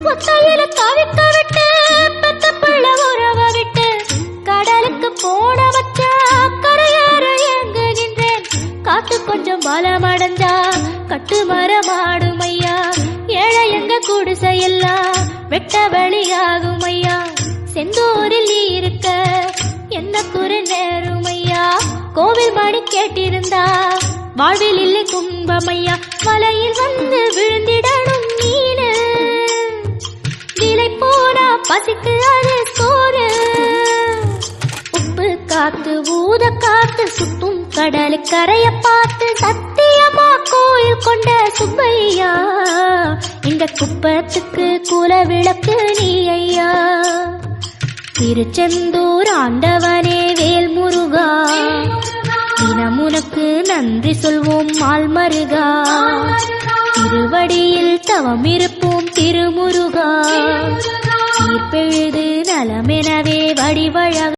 ஒத்தையில தவிக்க விட்டு பெத்த பிள்ளை உறவ விட்டு கடலுக்கு போட வச்ச கரையாற ஏங்குகின்றேன். காத்து கொஞ்சம் பலமடைஞ்சா கட்டு மரமாடும் ஐயா. ஏழை எங்க குடிசையெல்லாம் வெட்ட வழியாகும் ஐயா. செந்தூரில் நீ இருக்க என்ன குறை நேரும் ஐயா. கோவில் மணி கேட்டிருந்தா வாழ்வில் இல்லை கும்பமையா. வலையில் வந்து விழுந்திடணும் மீனு. விலை போனா பசிக்கு அது சோறு. உப்பு காத்து ஊத காத்து சுத்தும் கடலு கரைய பார்த்து சத்தியமா கோயில் கொண்ட சுப்பையா. இந்த குப்பத்துக்கு குல விளக்கு நீ ஐயா. திருச்செந்தூர் ஆண்டவனே வேல் முருகா. தினம் உனக்கு நன்றி சொல்வோம் மால் மருகா. திருவடியில் தவம் இருப்போம் திருமுருகா. தீர்ப்பெழுது நலமெனவே வடிவழக